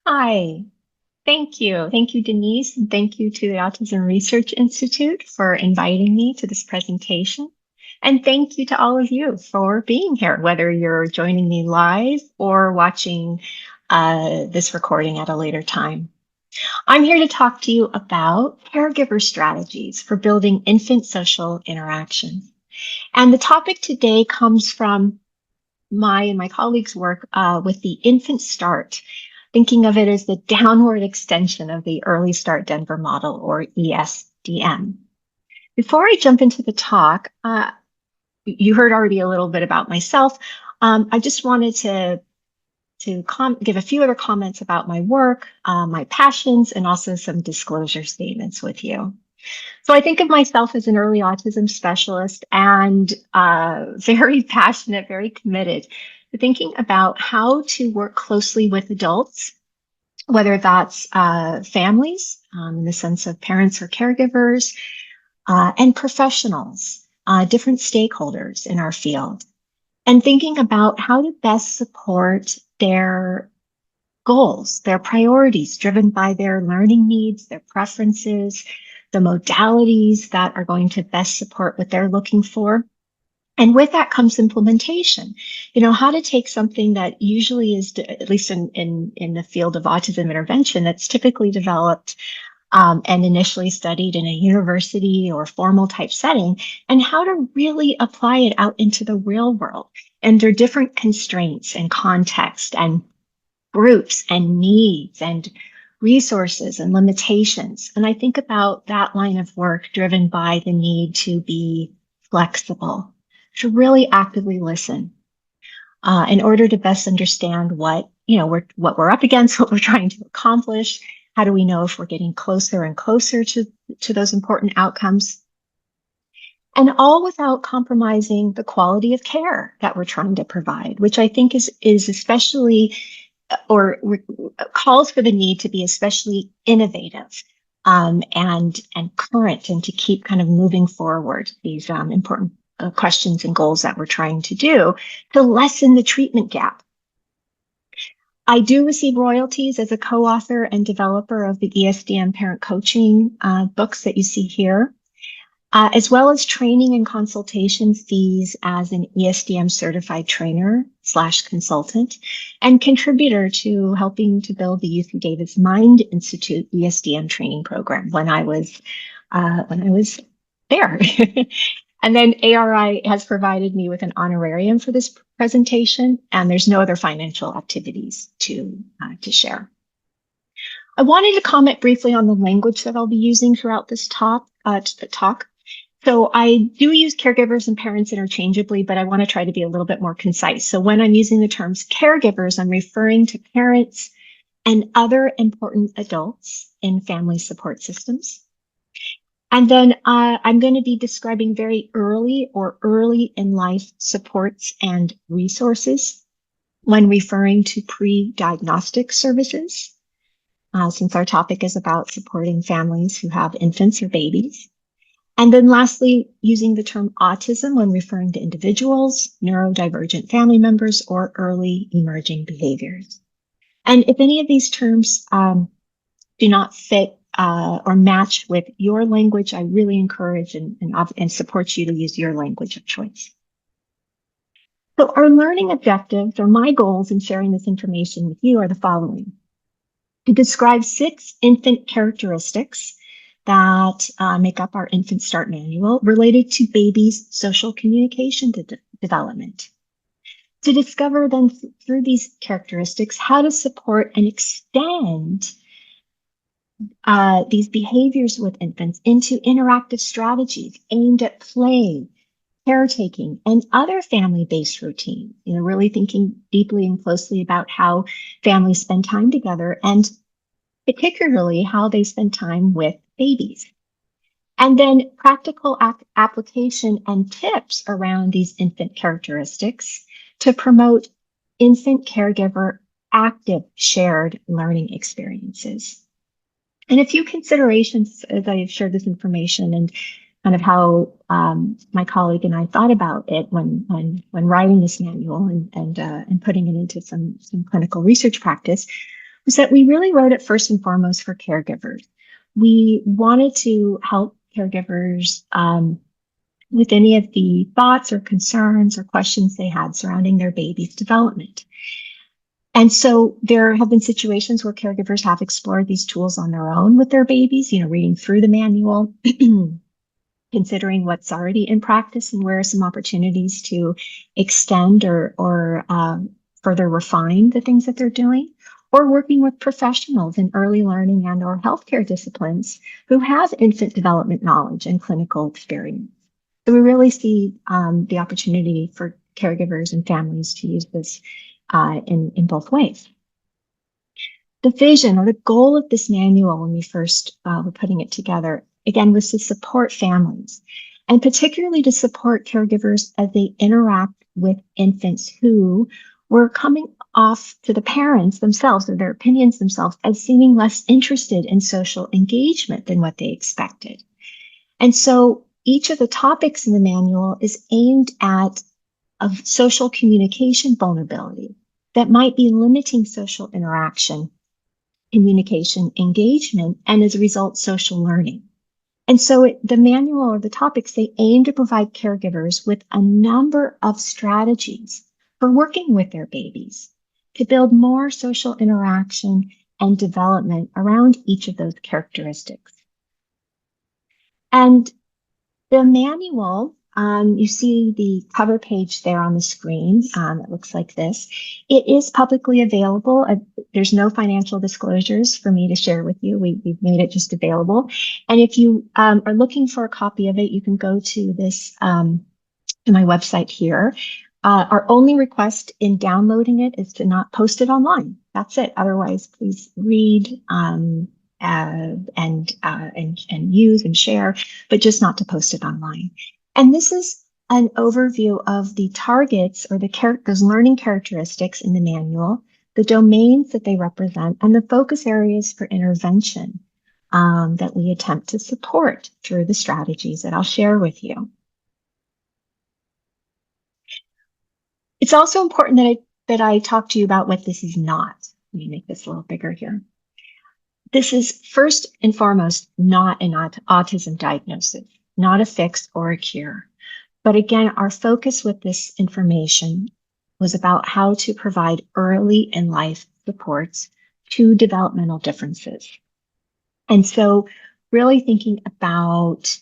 Hi, thank you. Thank you, Denise, and thank you to the Autism Research Institute for inviting me to this presentation. And thank you to all of you for being here, whether you're joining me live or watching this recording at a later time. I'm here to talk to you about caregiver strategies for building infant social interaction. And the topic today comes from my and my colleagues' work with the infant start, thinking of it as the downward extension of the Early Start Denver model, or ESDM. Before I jump into the talk, you heard already a little bit about myself. I just wanted to give a few other comments about my work, my passions, and also some disclosure statements with you. So I think of myself as an early autism specialist and very passionate, very committed to thinking about how to work closely with adults, whether that's families in the sense of parents or caregivers, and professionals, different stakeholders in our field, and thinking about how to best support their goals, their priorities driven by their learning needs, their preferences, the modalities that are going to best support what they're looking for. And with that comes implementation. You know, how to take something that usually is, at least in the field of autism intervention, that's typically developed and initially studied in a university or formal type setting, and how to really apply it out into the real world under different constraints and context and groups and needs and resources and limitations. And I think about that line of work driven by the need to be flexible, to really actively listen in order to best understand what we're up against, what we're trying to accomplish. How do we know if we're getting closer and closer to those important outcomes? And all without compromising the quality of care that we're trying to provide, which I think is especially or calls for the need to be especially innovative and current, and to keep kind of moving forward these important questions and goals that we're trying to do to lessen the treatment gap. I do receive royalties as a co-author and developer of the ESDM parent coaching books that you see here, as well as training and consultation fees as an ESDM certified trainer / consultant and contributor to helping to build the UC Davis Mind Institute ESDM training program when I was there. And then ARI has provided me with an honorarium for this presentation, and there's no other financial activities to share. I wanted to comment briefly on the language that I'll be using throughout this talk. So I do use caregivers and parents interchangeably, but I want to try to be a little bit more concise. So when I'm using the terms caregivers, I'm referring to parents and other important adults in family support systems. And then I'm going to be describing very early or early in life supports and resources when referring to pre-diagnostic services, since our topic is about supporting families who have infants or babies. And then lastly, using the term autism when referring to individuals, neurodivergent family members, or early emerging behaviors. And if any of these terms do not fit or match with your language, I really encourage and support you to use your language of choice. So our learning objectives, or my goals in sharing this information with you, are the following: to describe 6 infant characteristics that make up our Infant Start Manual related to babies' social communication development. To discover then through these characteristics how to support and extend these behaviors with infants into interactive strategies aimed at play, caretaking, and other family-based routines. You know, really thinking deeply and closely about how families spend time together, and particularly how they spend time with babies. And then practical application and tips around these infant characteristics to promote infant caregiver active shared learning experiences. And a few considerations as I've shared this information, and kind of how my colleague and I thought about it when writing this manual and putting it into some clinical research practice, was that we really wrote it first and foremost for caregivers. We wanted to help caregivers with any of the thoughts or concerns or questions they had surrounding their baby's development. And so there have been situations where caregivers have explored these tools on their own with their babies, reading through the manual, considering what's already in practice and where are some opportunities to extend or further refine the things that they're doing, or working with professionals in early learning and or healthcare disciplines who have infant development knowledge and clinical experience. So we really see the opportunity for caregivers and families to use this in both ways. The vision or the goal of this manual when we first were putting it together, again, was to support families and particularly to support caregivers as they interact with infants who were coming off to the parents themselves or their opinions themselves as seeming less interested in social engagement than what they expected. And so each of the topics in the manual is aimed at a social communication vulnerability that might be limiting social interaction, communication, engagement, and as a result, social learning. And so the manual or the topics, they aim to provide caregivers with a number of strategies for working with their babies to build more social interaction and development around each of those characteristics. And the manual, you see the cover page there on the screen. It looks like this. It is publicly available. There's no financial disclosures for me to share with you. We've made it just available. And if you are looking for a copy of it, you can go to this, to my website here. Our only request in downloading it is to not post it online. That's it. Otherwise, please read, and use and share, but just not to post it online. And this is an overview of the targets or those learning characteristics in the manual, the domains that they represent, and the focus areas for intervention that we attempt to support through the strategies that I'll share with you. It's also important that I talk to you about what this is not. Let me make this a little bigger here. This is first and foremost not an autism diagnosis, not a fix or a cure. But again, our focus with this information was about how to provide early in life supports to developmental differences. And so really thinking about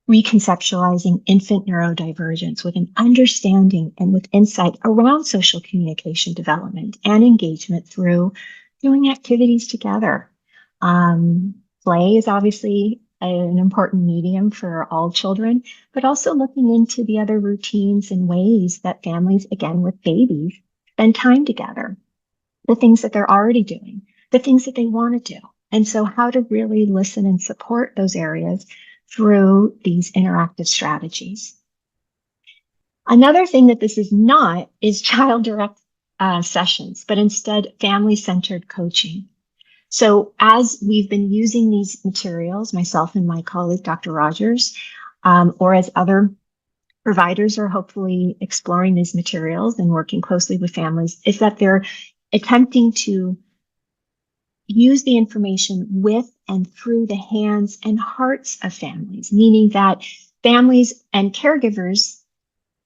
reconceptualizing infant neurodivergence with an understanding and with insight around social communication development and engagement through doing activities together. Play is obviously an important medium for all children, but also looking into the other routines and ways that families, again, with babies, spend time together, the things that they're already doing, the things that they want to do. And so how to really listen and support those areas through these interactive strategies. Another thing that this is not is child direct sessions, but instead family-centered coaching. So as we've been using these materials, myself and my colleague, Dr. Rogers, or as other providers are hopefully exploring these materials and working closely with families, is that they're attempting to use the information with and through the hands and hearts of families, meaning that families and caregivers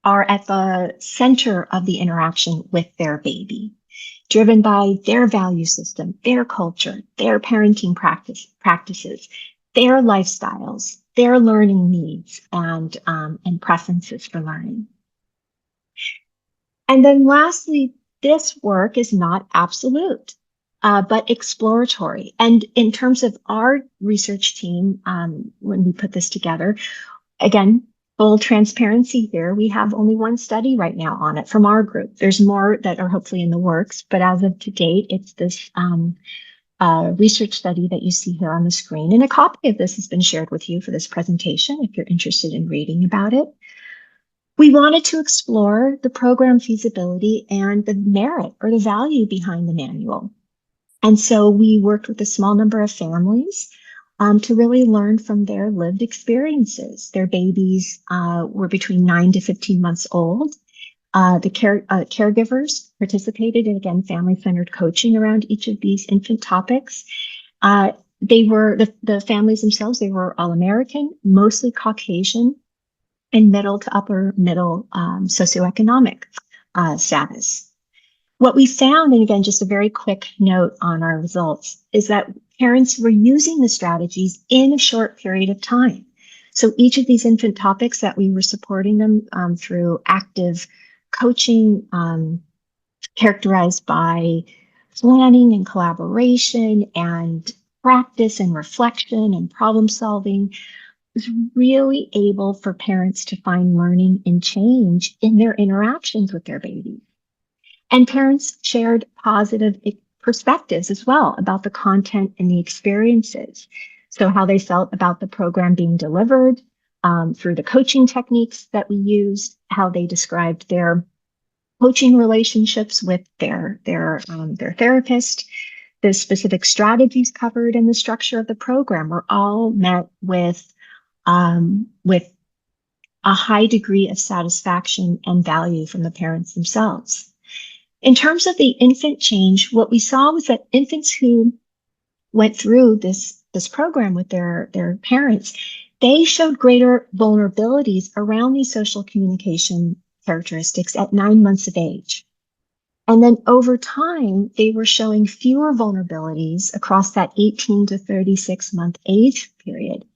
are at the center of the interaction with their baby, driven by their value system, their culture, their parenting practices, their lifestyles, their learning needs, and preferences for learning. And then lastly, this work is not absolute, but exploratory. And in terms of our research team, when we put this together, again, full transparency here, we have only one study right now on it from our group. There's more that are hopefully in the works, but as of to date, it's this research study that you see here on the screen. And a copy of this has been shared with you for this presentation if you're interested in reading about it. We wanted to explore the program feasibility and the merit or the value behind the manual. And so we worked with a small number of families to really learn from their lived experiences. Their babies were between 9 to 15 months old. Caregivers participated in, again, family-centered coaching around each of these infant topics. They were, the families themselves, they were all American, mostly Caucasian, and middle to upper middle socioeconomic status. What we found, and again, just a very quick note on our results, is that parents were using the strategies in a short period of time. So each of these infant topics that we were supporting them through active coaching, characterized by planning and collaboration and practice and reflection and problem solving, was really able for parents to find learning and change in their interactions with their babies. And parents shared positive perspectives as well about the content and the experiences. So how they felt about the program being delivered through the coaching techniques that we used, how they described their coaching relationships with their therapist, the specific strategies covered in the structure of the program were all met with a high degree of satisfaction and value from the parents themselves. In terms of the infant change, what we saw was that infants who went through this program with their parents, they showed greater vulnerabilities around these social communication characteristics at 9 months of age. And then over time, they were showing fewer vulnerabilities across that 18 to 36 month age period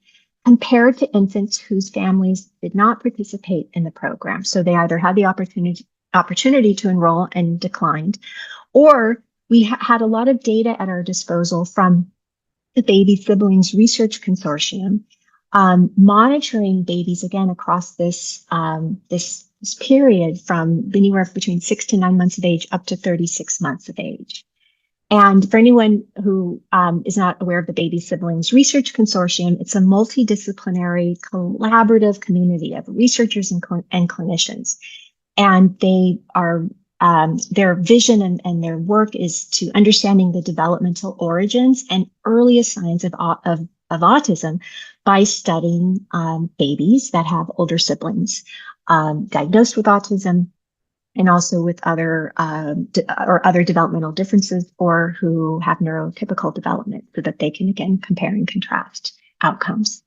compared to infants whose families did not participate in the program. So they either had the opportunity to enroll and declined, or we had a lot of data at our disposal from the Baby Siblings Research Consortium, monitoring babies again across this period from anywhere between 6 to 9 months of age up to 36 months of age. And for anyone who is not aware of the Baby Siblings Research Consortium, it's a multidisciplinary collaborative community of researchers and clinicians. And they are, their vision and their work is to understanding the developmental origins and earliest signs of autism by studying babies that have older siblings diagnosed with autism, and also with other developmental differences, or who have neurotypical development, so that they can again compare and contrast outcomes.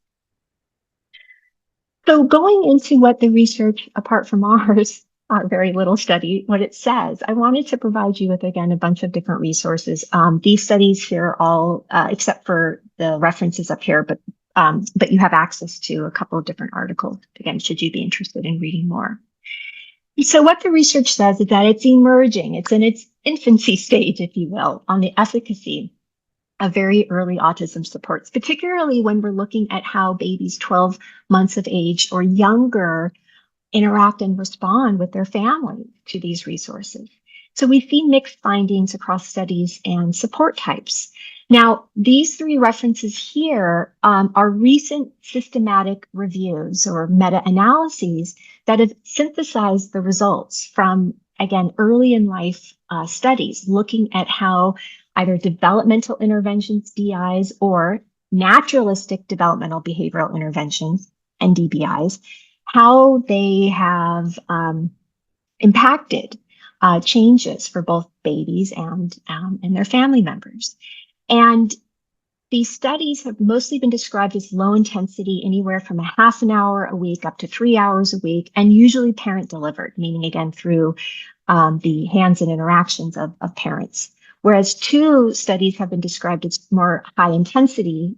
So going into what the research, apart from ours, our very little study, what it says, I wanted to provide you with, again, a bunch of different resources. These studies here are all, except for the references up here, but you have access to a couple of different articles, again, should you be interested in reading more. So what the research says is that it's emerging, it's in its infancy stage, if you will, on the efficacy of very early autism supports, particularly when we're looking at how babies 12 months of age or younger interact and respond with their family to these resources. So we see mixed findings across studies and support types. Now, these three references here are recent systematic reviews or meta-analyses that have synthesized the results from, again, early in life studies, looking at how either developmental interventions, DIs, or naturalistic developmental behavioral interventions, NDBIs, how they have impacted changes for both babies and their family members. And these studies have mostly been described as low intensity, anywhere from a half an hour a week up to 3 hours a week, and usually parent delivered, meaning again through the hands and interactions of parents. Whereas 2 studies have been described as more high intensity,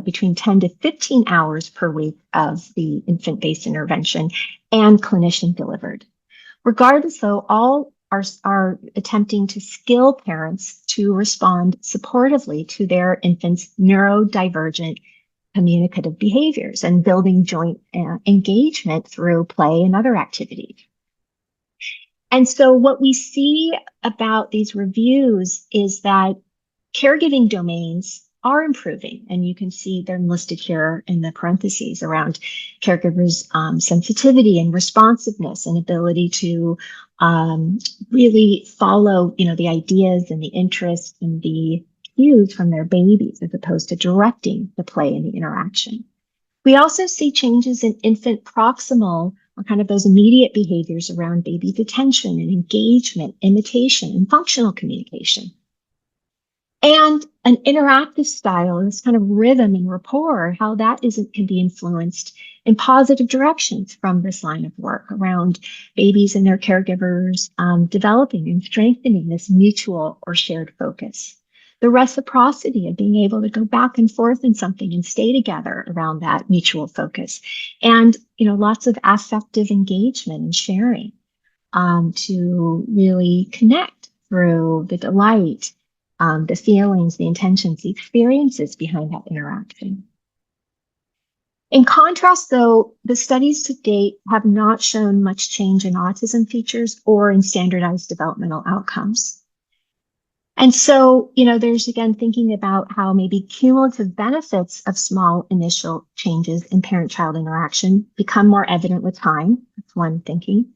between 10 to 15 hours per week of the infant-based intervention and clinician delivered. Regardless, though, all are attempting to skill parents to respond supportively to their infants' neurodivergent communicative behaviors and building joint engagement through play and other activities. And so what we see about these reviews is that caregiving domains are improving, and you can see they're listed here in the parentheses around caregivers' sensitivity and responsiveness and ability to really follow, the ideas and the interests and the cues from their babies, as opposed to directing the play and the interaction. We also see changes in infant proximal or kind of those immediate behaviors around baby's attention and engagement, imitation, and functional communication. And an interactive style, this kind of rhythm and rapport, how that can be influenced in positive directions from this line of work around babies and their caregivers, developing and strengthening this mutual or shared focus. The reciprocity of being able to go back and forth in something and stay together around that mutual focus. And, lots of affective engagement and sharing to really connect through the delight, the feelings, the intentions, the experiences behind that interaction. In contrast, though, the studies to date have not shown much change in autism features or in standardized developmental outcomes. And so, there's again thinking about how maybe cumulative benefits of small initial changes in parent-child interaction become more evident with time. That's one thinking.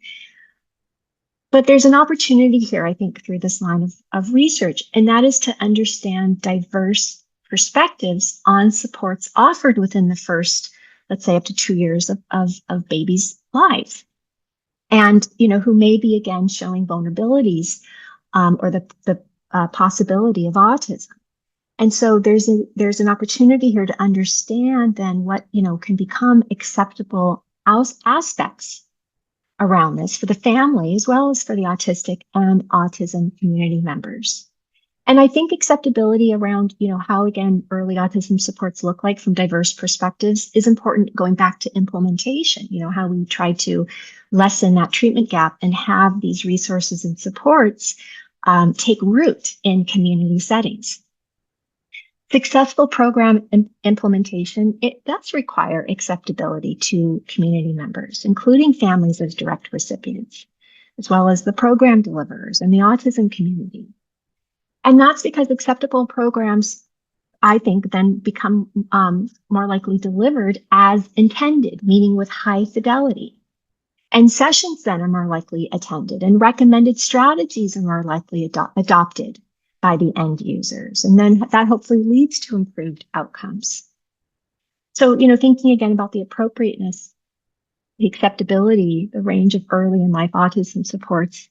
But there's an opportunity here, I think, through this line of research, and that is to understand diverse perspectives on supports offered within the first, let's say, up to 2 years of babies' lives. And, who may be, again, showing vulnerabilities or the possibility of autism. And so there's an opportunity here to understand then what, can become acceptable aspects around this for the family, as well as for the autistic and autism community members. And I think acceptability around, how, again, early autism supports look like from diverse perspectives is important, going back to implementation, how we try to lessen that treatment gap and have these resources and supports take root in community settings. Successful program implementation, it does require acceptability to community members, including families as direct recipients, as well as the program deliverers and the autism community. And that's because acceptable programs, I think, then become more likely delivered as intended, meaning with high fidelity. And sessions then are more likely attended, and recommended strategies are more likely adopted by the end users. And then that hopefully leads to improved outcomes. So, thinking again about the appropriateness, the acceptability, the range of early in life autism supports,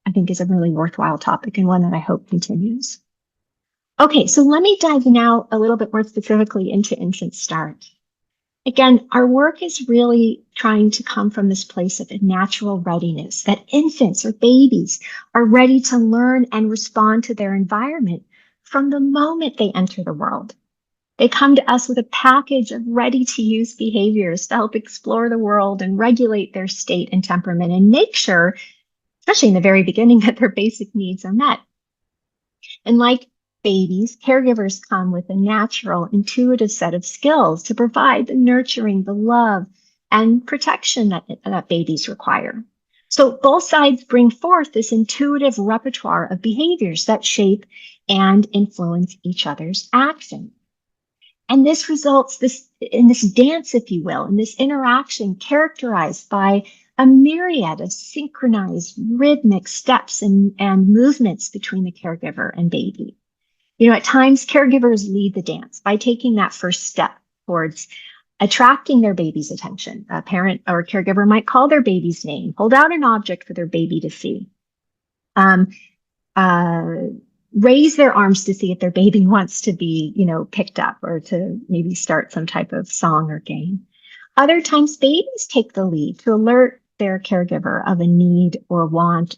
I think is a really worthwhile topic and one that I hope continues. Okay, so let me dive now a little bit more specifically into Infant Start. Again, our work is really trying to come from this place of a natural readiness, that infants or babies are ready to learn and respond to their environment from the moment they enter the world. They come to us with a package of ready-to-use behaviors to help explore the world and regulate their state and temperament and make sure, especially in the very beginning, that their basic needs are met. And like babies, caregivers come with a natural, intuitive set of skills to provide the nurturing, the love, and protection that babies require. So both sides bring forth this intuitive repertoire of behaviors that shape and influence each other's action. And this results in this dance, if you will, in this interaction characterized by a myriad of synchronized rhythmic steps and movements between the caregiver and baby. At times, caregivers lead the dance by taking that first step towards attracting their baby's attention. A parent or a caregiver might call their baby's name, hold out an object for their baby to see, raise their arms to see if their baby wants to be, picked up, or to maybe start some type of song or game. Other times, babies take the lead to alert their caregiver of a need or want,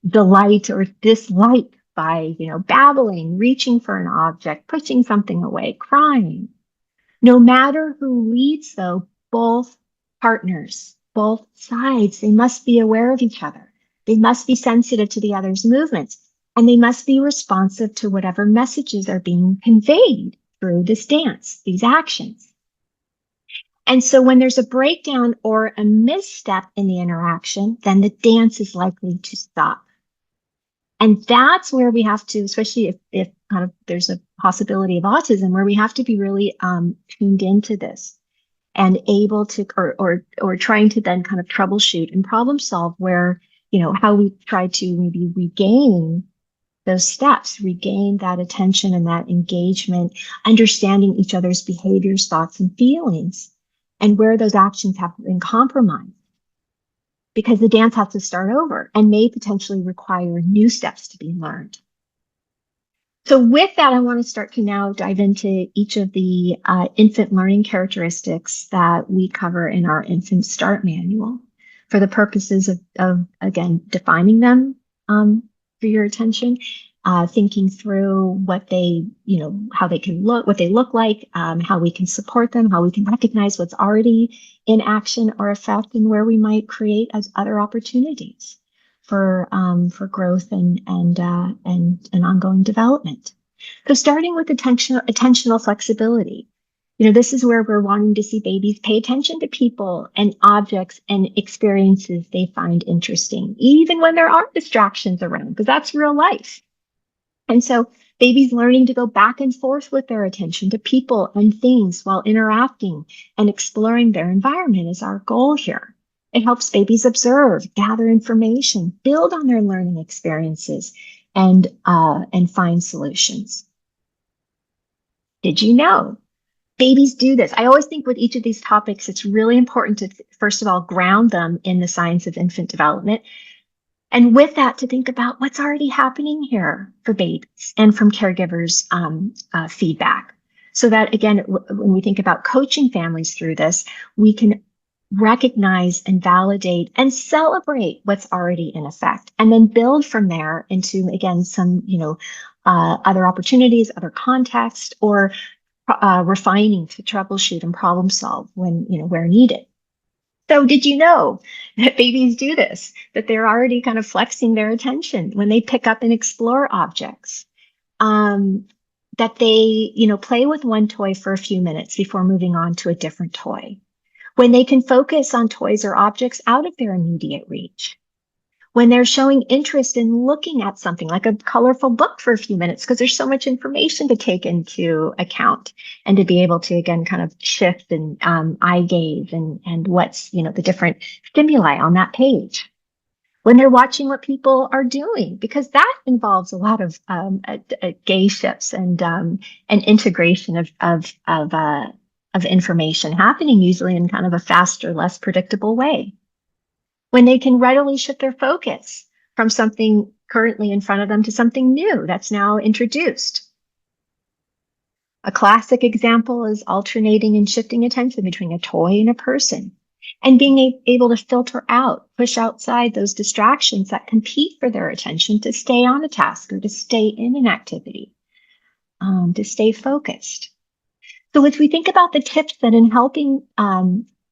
delight or dislike, by, babbling, reaching for an object, pushing something away, crying. No matter who leads, though, both partners, both sides, they must be aware of each other. They must be sensitive to the other's movements, and they must be responsive to whatever messages are being conveyed through this dance, these actions. And so when there's a breakdown or a misstep in the interaction, then the dance is likely to stop. And that's where we have to, especially if kind of there's a possibility of autism, where we have to be really tuned into this and able to, or trying to then kind of troubleshoot and problem solve where, how we try to maybe regain those steps, regain that attention and that engagement, understanding each other's behaviors, thoughts, and feelings, and where those actions have been compromised. because the dance has to start over and may potentially require new steps to be learned. So with that, I want to start to now dive into each of the infant learning characteristics that we cover in our infant start manual for the purposes of again, defining them for your attention, thinking through what they, how they can look, what they look like, how we can support them, how we can recognize what's already in action or effect, and where we might create as other opportunities for growth and ongoing development. So starting with attentional flexibility, this is where we're wanting to see babies pay attention to people and objects and experiences they find interesting, even when there are distractions around, because that's real life. And so babies learning to go back and forth with their attention to people and things while interacting and exploring their environment is our goal here. It helps babies observe, gather information, build on their learning experiences, and find solutions. Did you know babies do this? I always think with each of these topics, it's really important to, first of all, ground them in the science of infant development. And with that, to think about what's already happening here for babies and from caregivers' feedback. So that, again, when we think about coaching families through this, we can recognize and validate and celebrate what's already in effect, and then build from there into, again, some, other opportunities, other context, or refining to troubleshoot and problem solve when, where needed. So did you know that babies do this, that they're already kind of flexing their attention when they pick up and explore objects? That they, play with one toy for a few minutes before moving on to a different toy. When they can focus on toys or objects out of their immediate reach. When they're showing interest in looking at something like a colorful book for a few minutes, because there's so much information to take into account, and to be able to, again, kind of shift and eye gaze and what's, the different stimuli on that page. When they're watching what people are doing, because that involves a lot of gaze shifts and integration of information happening, usually in kind of a faster, less predictable way. When they can readily shift their focus from something currently in front of them to something new that's now introduced. A classic example is alternating and shifting attention between a toy and a person, and being able to filter out, push outside those distractions that compete for their attention to stay on a task or to stay in an activity, to stay focused. So as we think about the tips that in helping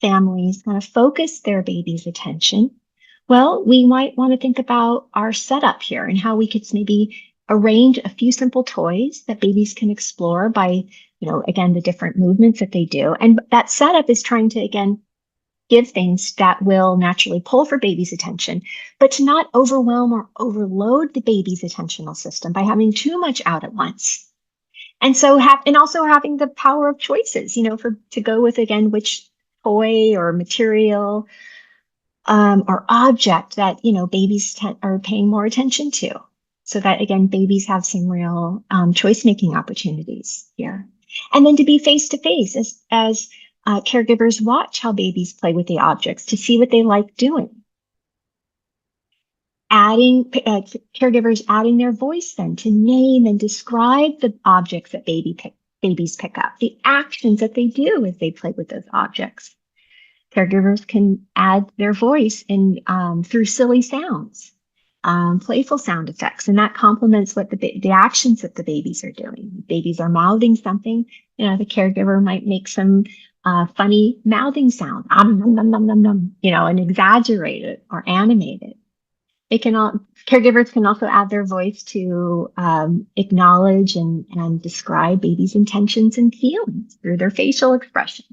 families kind of focus their baby's attention, well, we might want to think about our setup here and how we could maybe arrange a few simple toys that babies can explore by, again, the different movements that they do. And that setup is trying to, again, give things that will naturally pull for baby's attention, but to not overwhelm or overload the baby's attentional system by having too much out at once. And so also having the power of choices, to go with, again, which toy or material or object that, babies are paying more attention to. So that, again, babies have some real choice-making opportunities here. And then to be face-to-face as caregivers watch how babies play with the objects to see what they like doing. Caregivers adding their voice then to name and describe the objects that babies pick up, the actions that they do as they play with those objects. Caregivers can add their voice in through silly sounds, playful sound effects, and that complements what the actions that the babies are doing. If babies are mouthing something, the caregiver might make some funny mouthing sound, and exaggerate it or animate it. Caregivers can also add their voice to acknowledge and describe babies' intentions and feelings through their facial expression,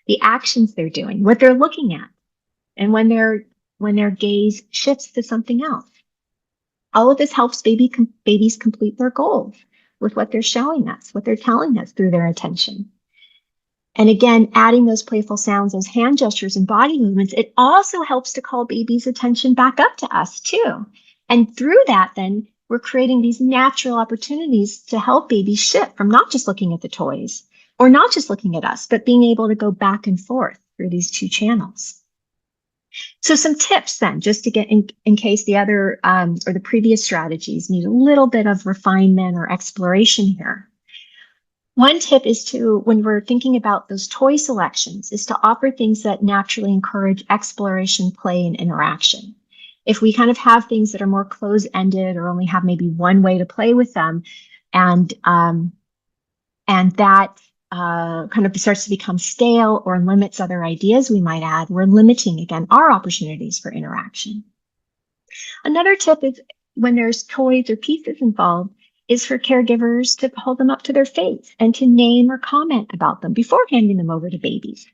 the actions they're doing, what they're looking at, and when their gaze shifts to something else. All of this helps babies complete their goals with what they're showing us, what they're telling us through their attention. And again, adding those playful sounds, those hand gestures and body movements, it also helps to call babies' attention back up to us too. And through that, then, we're creating these natural opportunities to help babies shift from not just looking at the toys or not just looking at us, but being able to go back and forth through these two channels. So some tips then, just to get in case the other or the previous strategies need a little bit of refinement or exploration here. One tip is to, when we're thinking about those toy selections, is to offer things that naturally encourage exploration, play, and interaction. If we kind of have things that are more close-ended or only have maybe one way to play with them, and that kind of starts to become stale or limits other ideas we might add, we're limiting, again, our opportunities for interaction. Another tip is when there's toys or pieces involved, is for caregivers to hold them up to their face and to name or comment about them before handing them over to babies.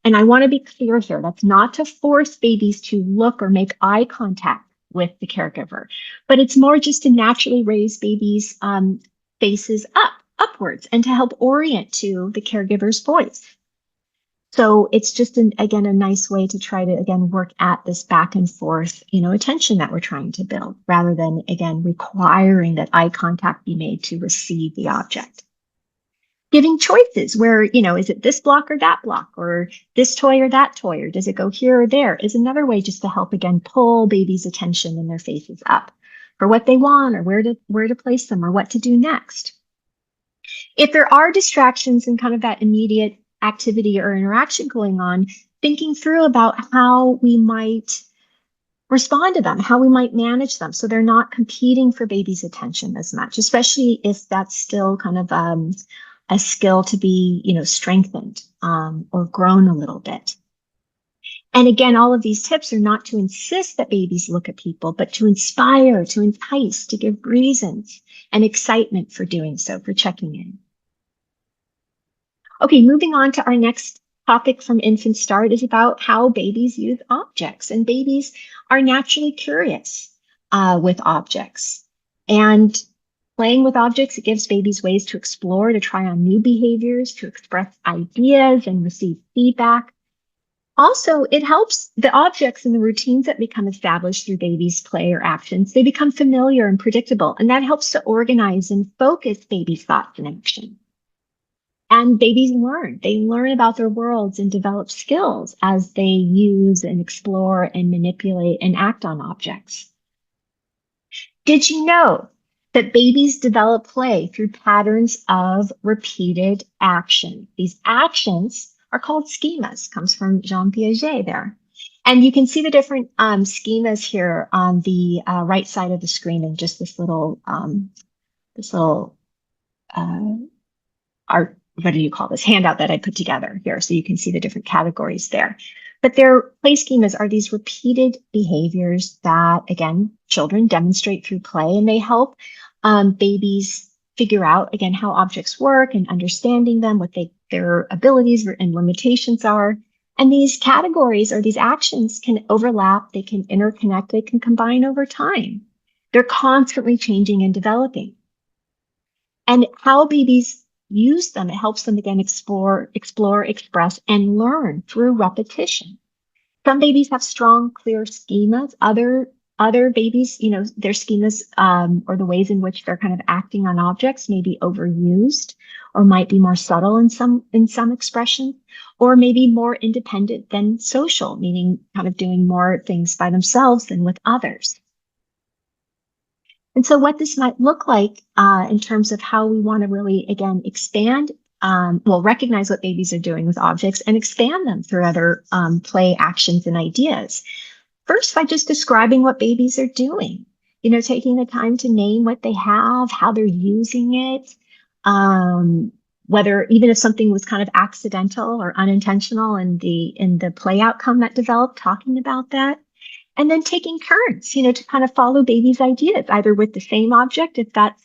And I want to be clear here, that's not to force babies to look or make eye contact with the caregiver, but it's more just to naturally raise babies' faces upwards, and to help orient to the caregiver's voice. So it's just, again, a nice way to try to, again, work at this back and forth, attention that we're trying to build, rather than, again, requiring that eye contact be made to receive the object. Giving choices where, is it this block or that block, or this toy or that toy, or does it go here or there, is another way just to help, again, pull babies' attention and their faces up for what they want, or where to place them, or what to do next. If there are distractions and kind of that immediate activity or interaction going on, thinking through about how we might respond to them, how we might manage them so they're not competing for baby's attention as much, especially if that's still kind of a skill to be, strengthened or grown a little bit. And again, all of these tips are not to insist that babies look at people, but to inspire, to entice, to give reasons and excitement for doing so, for checking in. Okay, moving on to our next topic from Infant Start is about how babies use objects. And babies are naturally curious with objects. And playing with objects, it gives babies ways to explore, to try on new behaviors, to express ideas and receive feedback. Also, it helps the objects and the routines that become established through babies' play or actions. They become familiar and predictable, and that helps to organize and focus babies' thoughts and action. And babies learn. They learn about their worlds and develop skills as they use and explore and manipulate and act on objects. Did you know that babies develop play through patterns of repeated action? These actions are called schemas, comes from Jean Piaget there. And you can see the different schemas here on the right side of the screen in just this little art, what do you call this, handout that I put together here, so you can see the different categories there. But their play schemas are these repeated behaviors that, again, children demonstrate through play, and they help babies figure out, again, how objects work and understanding them, what their abilities and limitations are. And these categories or these actions can overlap, they can interconnect, they can combine over time. They're constantly changing and developing. And how babies use them, it helps them, again, explore, express, and learn through repetition. Some babies have strong, clear schemas. Other babies, their schemas or the ways in which they're kind of acting on objects may be overused, or might be more subtle in some expression, or maybe more independent than social, meaning kind of doing more things by themselves than with others. And so what this might look like in terms of how we want to really, again, expand, recognize what babies are doing with objects and expand them through other play actions and ideas. First, by just describing what babies are doing, taking the time to name what they have, how they're using it, whether even if something was kind of accidental or unintentional in the play outcome that developed, talking about that. And then taking turns, to kind of follow baby's ideas, either with the same object, if that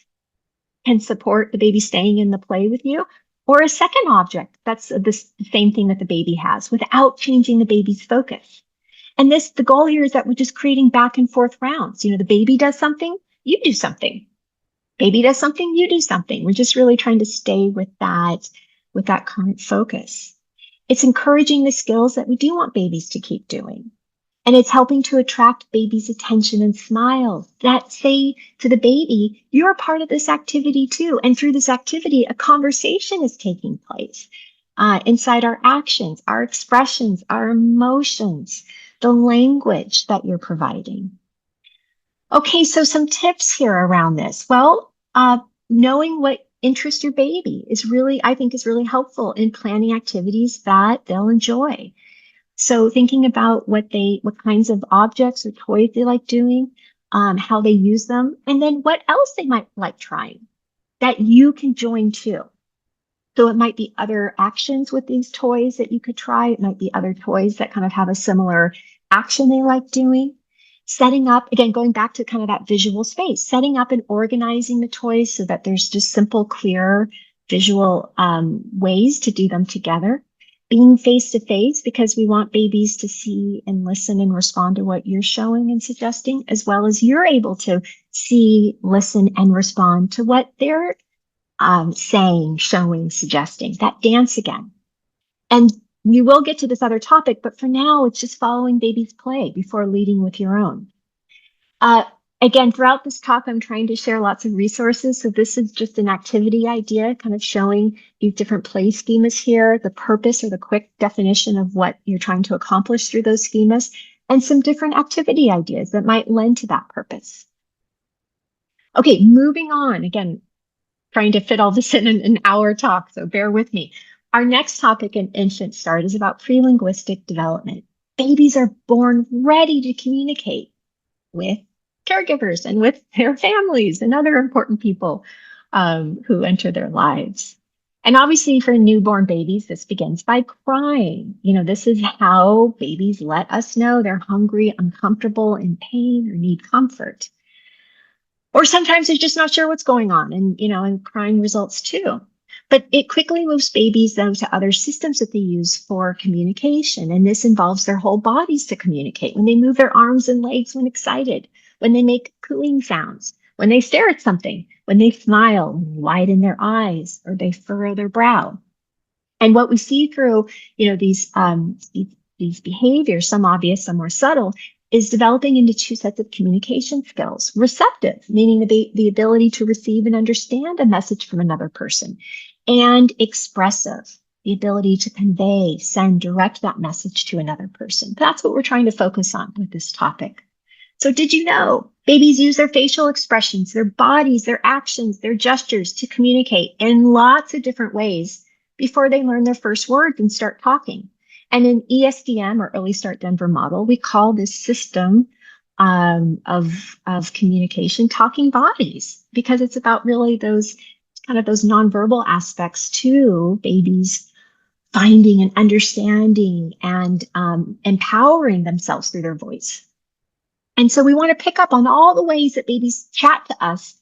can support the baby staying in the play with you, or a second object that's the same thing that the baby has, without changing the baby's focus. And the goal here is that we're just creating back and forth rounds. The baby does something, you do something. Baby does something, you do something. We're just really trying to stay with that current focus. It's encouraging the skills that we do want babies to keep doing. And it's helping to attract baby's attention and smiles that say to the baby, you're a part of this activity too. And through this activity, a conversation is taking place inside our actions, our expressions, our emotions. the language that you're providing. Okay, so some tips here around this. Well, knowing what interests your baby is really, I think, is really helpful in planning activities that they'll enjoy. So thinking about what kinds of objects or toys they like doing, how they use them, and then what else they might like trying that you can join too. So it might be other actions with these toys that you could try. It might be other toys that kind of have a similar action they like doing. Setting up, again, going back to kind of that visual space, setting up and organizing the toys so that there's just simple, clear visual ways to do them together. Being face to face, because we want babies to see and listen and respond to what you're showing and suggesting, as well as you're able to see, listen, and respond to what they're saying, showing, suggesting. That dance again. And we will get to this other topic, but for now, it's just following baby's play before leading with your own. Again, throughout this talk, I'm trying to share lots of resources. So this is just an activity idea, kind of showing these different play schemas here, the purpose or the quick definition of what you're trying to accomplish through those schemas, and some different activity ideas that might lend to that purpose. Okay, moving on. Again, trying to fit all this in an hour talk, so bear with me. Our next topic in Infant Start is about prelinguistic development. Babies are born ready to communicate with caregivers and with their families and other important people who enter their lives. And obviously for newborn babies, this begins by crying. You know, this is how babies let us know they're hungry, uncomfortable, in pain, or need comfort. Or sometimes they're just not sure what's going on, and crying results too. But it quickly moves babies though to other systems that they use for communication. And this involves their whole bodies to communicate. When they move their arms and legs when excited, when they make cooing sounds, when they stare at something, when they smile, widen their eyes, or they furrow their brow. And what we see through, these behaviors, some obvious, some more subtle, is developing into two sets of communication skills. Receptive, meaning the ability to receive and understand a message from another person. And expressive, the ability to convey, send, direct that message to another person. That's what we're trying to focus on with this topic. So did you know babies use their facial expressions, their bodies, their actions, their gestures to communicate in lots of different ways before they learn their first words and start talking? And in ESDM, or Early Start Denver model, we call this system of communication talking bodies, because it's about really those nonverbal aspects to babies finding and understanding and empowering themselves through their voice. And so we want to pick up on all the ways that babies chat to us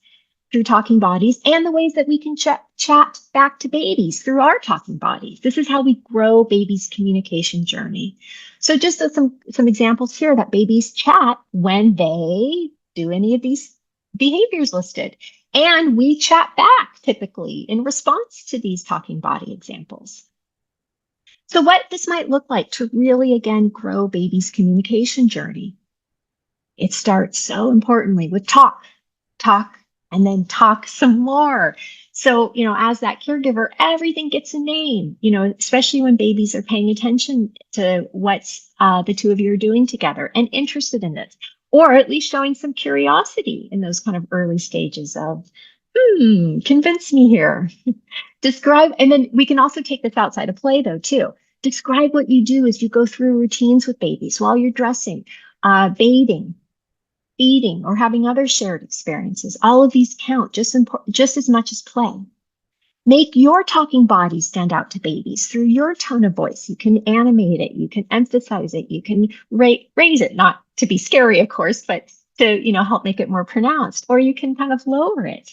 through talking bodies, and the ways that we can chat back to babies through our talking bodies. This is how we grow babies' communication journey. So just some examples here that babies chat when they do any of these behaviors listed. And we chat back typically in response to these talking body examples. So what this might look like to really, again, grow babies' communication journey. It starts so importantly with talk, and then talk some more. So, as that caregiver, everything gets a name, especially when babies are paying attention to what the two of you are doing together and interested in this, or at least showing some curiosity in those kind of early stages of, convince me here. Describe, and then we can also take this outside of play though, too. Describe what you do as you go through routines with babies while you're dressing, bathing, feeding, or having other shared experiences. All of these count just as much as play. Make your talking body stand out to babies through your tone of voice. You can animate it, you can emphasize it, you can raise it, not to be scary, of course, but to help make it more pronounced, or you can kind of lower it.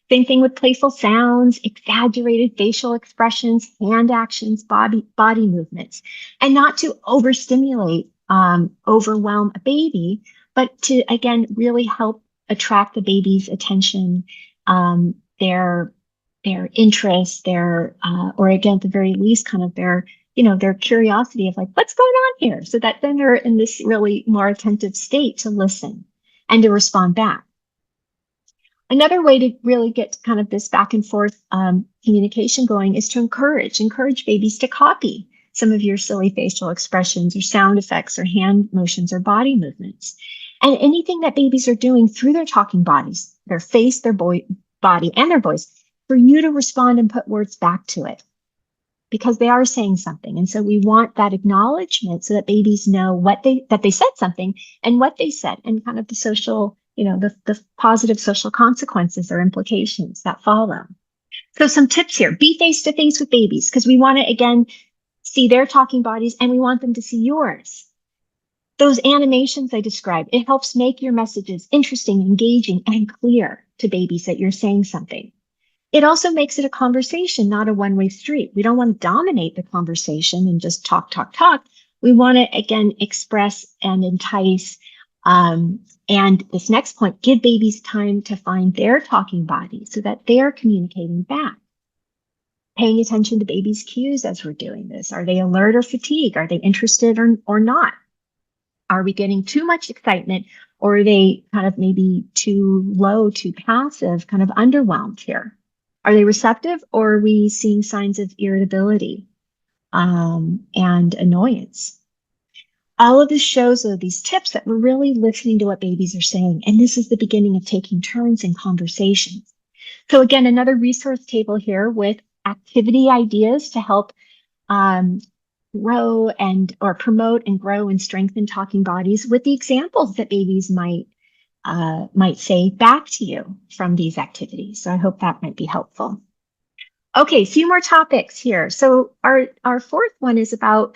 Same thing with playful sounds, exaggerated facial expressions, hand actions, body movements, and not to overstimulate, overwhelm a baby, but to, again, really help attract the baby's attention, their interest, or again, at the very least, kind of their curiosity of like, what's going on here? So that then they're in this really more attentive state to listen and to respond back. Another way to really get kind of this back and forth communication going is to encourage babies to copy some of your silly facial expressions or sound effects or hand motions or body movements. And anything that babies are doing through their talking bodies, their face, their body, and their voice, for you to respond and put words back to it, because they are saying something. And so we want that acknowledgement so that babies know that they said something and what they said, and kind of the social, the positive social consequences or implications that follow. So some tips here: be face to face with babies, because we want to, again, see their talking bodies and we want them to see yours. Those animations I described, it helps make your messages interesting, engaging, and clear to babies that you're saying something. It also makes it a conversation, not a one-way street. We don't want to dominate the conversation and just talk, talk, talk. We want to, again, express and entice. And this next point, give babies time to find their talking body so that they're communicating back. Paying attention to babies' cues as we're doing this. Are they alert or fatigued? Are they interested or not? Are we getting too much excitement, or are they kind of maybe too low, too passive, kind of underwhelmed here? Are they receptive, or are we seeing signs of irritability and annoyance? All of this shows, though, these tips, that we're really listening to what babies are saying. And this is the beginning of taking turns in conversations. So again, another resource table here with activity ideas to help grow or promote and grow and strengthen talking bodies, with the examples that babies might say back to you from these activities. So I hope that might be helpful. Okay, a few more topics here. So our fourth one is about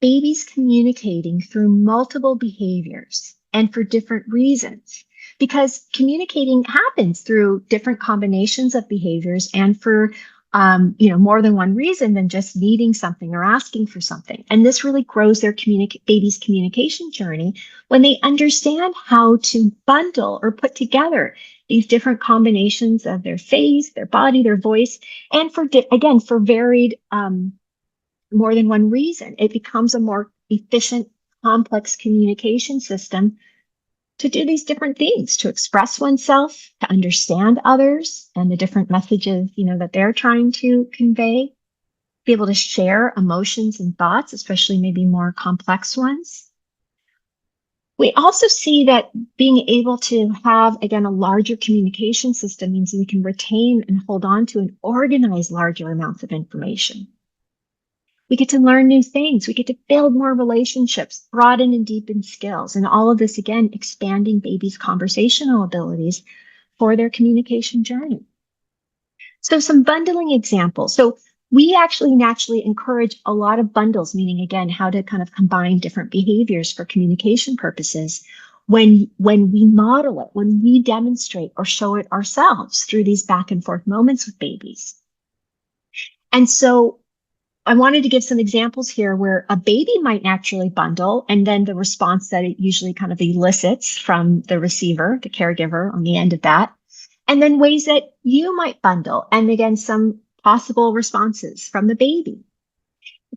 babies communicating through multiple behaviors and for different reasons, because communicating happens through different combinations of behaviors and for more than one reason than just needing something or asking for something. And this really grows their baby's communication journey when they understand how to bundle or put together these different combinations of their face, their body, their voice, and for varied more than one reason. It becomes a more efficient, complex communication system to do these different things, to express oneself, to understand others and the different messages, that they're trying to convey, be able to share emotions and thoughts, especially maybe more complex ones. We also see that being able to have, again, a larger communication system means we can retain and hold on to and organize larger amounts of information. We get to learn new things. We get to build more relationships, broaden and deepen skills. And all of this, again, expanding babies' conversational abilities for their communication journey. So some bundling examples. So we actually naturally encourage a lot of bundles, meaning, again, how to kind of combine different behaviors for communication purposes when we model it, when we demonstrate or show it ourselves through these back and forth moments with babies. And so I wanted to give some examples here where a baby might naturally bundle, and then the response that it usually kind of elicits from the receiver, the caregiver, on the end of that, and then ways that you might bundle, and again, some possible responses from the baby.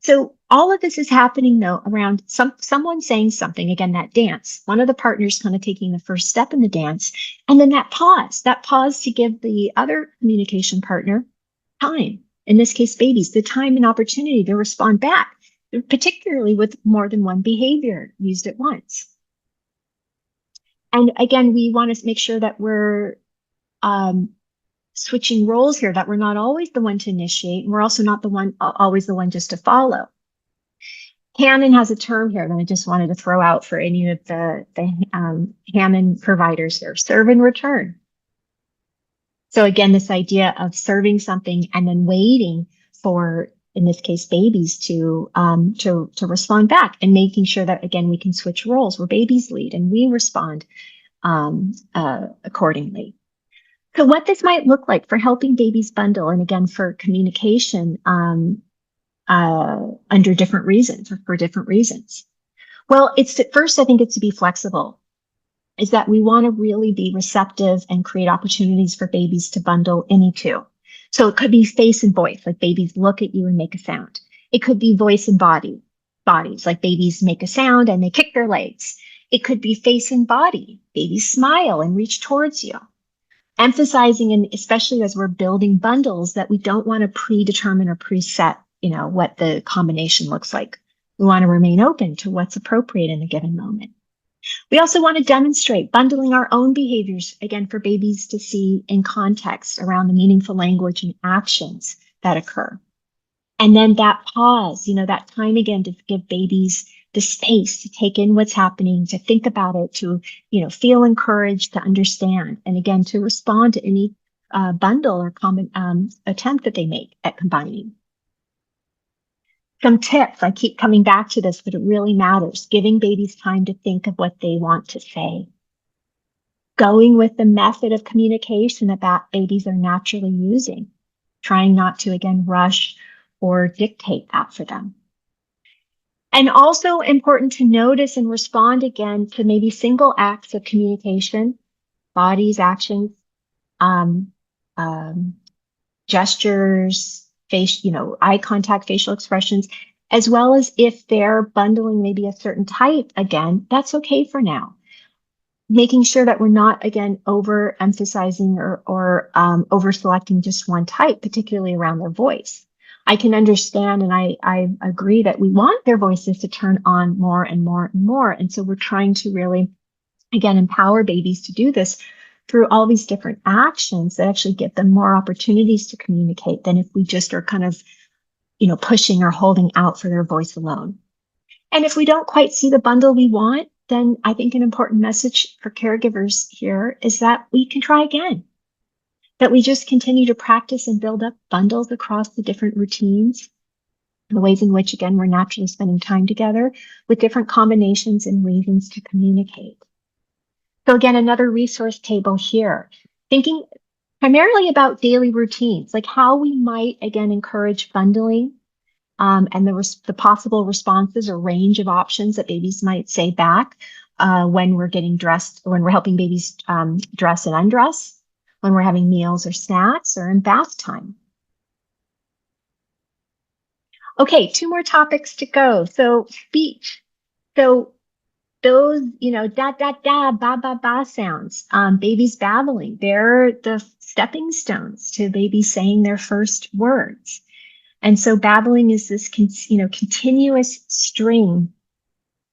So all of this is happening, though, around someone saying something, again, that dance, one of the partners kind of taking the first step in the dance, and then that pause to give the other communication partner time. In this case, babies, the time and opportunity to respond back, particularly with more than one behavior used at once. And again, we want to make sure that we're switching roles here, that we're not always the one to initiate, and we're also not always the one just to follow. Hammond has a term here that I just wanted to throw out for any of the Hammond providers here: serve and return. So again, this idea of serving something and then waiting for, in this case, babies to respond back, and making sure that, again, we can switch roles where babies lead and we respond accordingly. So what this might look like for helping babies bundle, and again, for communication under different reasons or for different reasons. Well, first, I think it's to be flexible. Is that we want to really be receptive and create opportunities for babies to bundle any two. So it could be face and voice, like babies look at you and make a sound. It could be voice and bodies, like babies make a sound and they kick their legs. It could be face and body, babies smile and reach towards you. Emphasizing, and especially as we're building bundles, that we don't want to predetermine or preset what the combination looks like. We want to remain open to what's appropriate in a given moment. We also want to demonstrate bundling our own behaviors, again, for babies to see in context around the meaningful language and actions that occur. And then that pause, that time again to give babies the space to take in what's happening, to think about it, to, feel encouraged, to understand, and again, to respond to any bundle or common attempt that they make at combining. Some tips, I keep coming back to this, but it really matters. Giving babies time to think of what they want to say. Going with the method of communication that babies are naturally using. Trying not to, again, rush or dictate that for them. And also important to notice and respond again to maybe single acts of communication, bodies, actions, gestures, eye contact, facial expressions, as well as if they're bundling maybe a certain type, again, that's okay for now. Making sure that we're not, again, overemphasizing or over-selecting just one type, particularly around their voice. I can understand, and I agree that we want their voices to turn on more and more and more. And so we're trying to really, again, empower babies to do this through all these different actions that actually give them more opportunities to communicate than if we just are kind of, pushing or holding out for their voice alone. And if we don't quite see the bundle we want, then I think an important message for caregivers here is that we can try again, that we just continue to practice and build up bundles across the different routines, the ways in which, again, we're naturally spending time together with different combinations and reasons to communicate. So again, another resource table here, thinking primarily about daily routines, like how we might, again, encourage bundling and the possible responses or range of options that babies might say back when we're getting dressed, when we're helping babies dress and undress, when we're having meals or snacks, or in bath time. Okay, 2 more topics to go. So speech. So those, da, da, da, ba, ba, ba sounds, babies babbling, they're the stepping stones to babies saying their first words. And so babbling is this, continuous string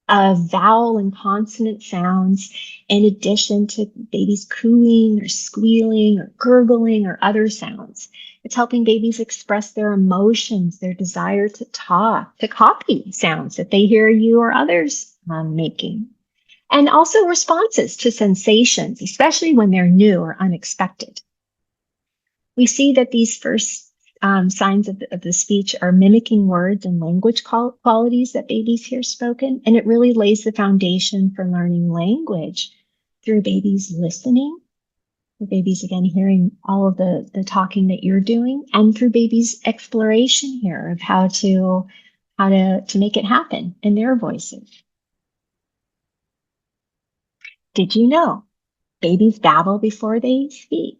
of vowel and consonant sounds in addition to babies cooing or squealing or gurgling or other sounds. It's helping babies express their emotions, their desire to talk, to copy sounds that they hear you or others making. And also responses to sensations, especially when they're new or unexpected. We see that these first signs of the speech are mimicking words and language qualities that babies hear spoken. And it really lays the foundation for learning language through babies listening, through babies, again, hearing all of the talking that you're doing, and through babies' exploration here of how to make it happen in their voices. Did you know babies babble before they speak?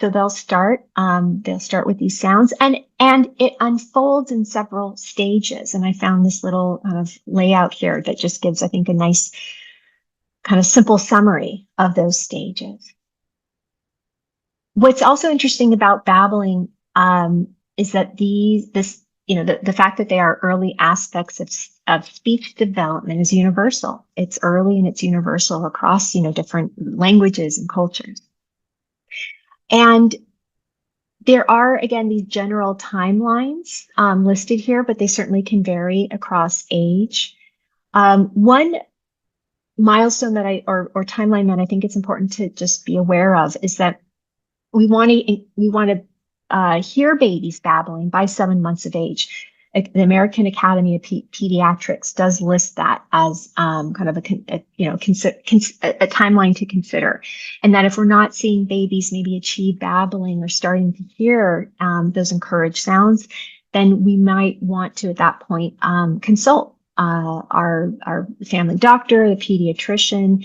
So they'll start with these sounds, and it unfolds in several stages. And I found this little kind of layout here that just gives, I think, a nice kind of simple summary of those stages. What's also interesting about babbling is that the fact that they are early aspects of speech development is universal. It's early and it's universal across, different languages and cultures. And there are, again, these general timelines listed here, but they certainly can vary across age. One milestone or timeline that I think it's important to just be aware of is that we want to hear babies babbling by 7 months of age. The American Academy of Pediatrics does list that as kind of a timeline to consider, and that if we're not seeing babies maybe achieve babbling or starting to hear those encouraged sounds, then we might want to at that point consult our family doctor, the pediatrician,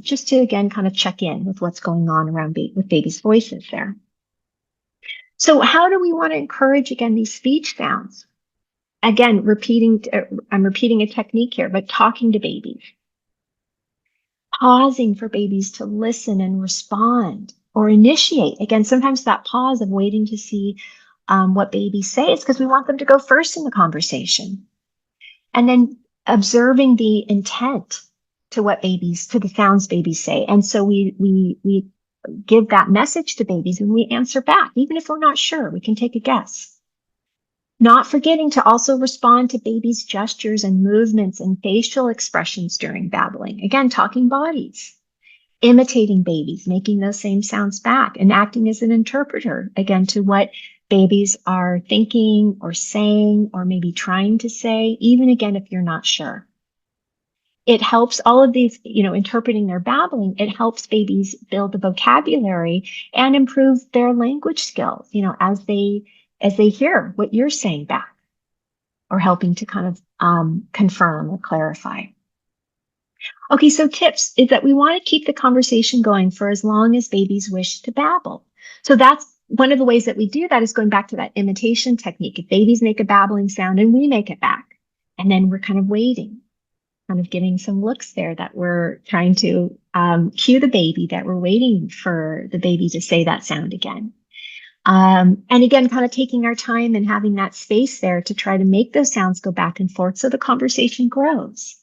just to again kind of check in with what's going on around with babies' voices there. So how do we want to encourage, again, these speech sounds? Again, I'm repeating a technique here, but talking to babies. Pausing for babies to listen and respond or initiate. Again, sometimes that pause of waiting to see what babies say is because we want them to go first in the conversation. And then observing the intent to the sounds babies say. And so we give that message to babies and we answer back. Even if we're not sure, we can take a guess. Not forgetting to also respond to babies' gestures and movements and facial expressions during babbling. Again, talking bodies. Imitating babies, making those same sounds back, and acting as an interpreter, again, to what babies are thinking or saying or maybe trying to say, even again, if you're not sure. It helps all of these, interpreting their babbling, it helps babies build the vocabulary and improve their language skills, as they hear what you're saying back or helping to kind of confirm or clarify. Okay, so tips is that we want to keep the conversation going for as long as babies wish to babble. So that's one of the ways that we do that is going back to that imitation technique. If babies make a babbling sound and we make it back, and then we're kind of waiting, kind of giving some looks there that we're trying to cue the baby, that we're waiting for the baby to say that sound again. And again, kind of taking our time and having that space there to try to make those sounds go back and forth so the conversation grows.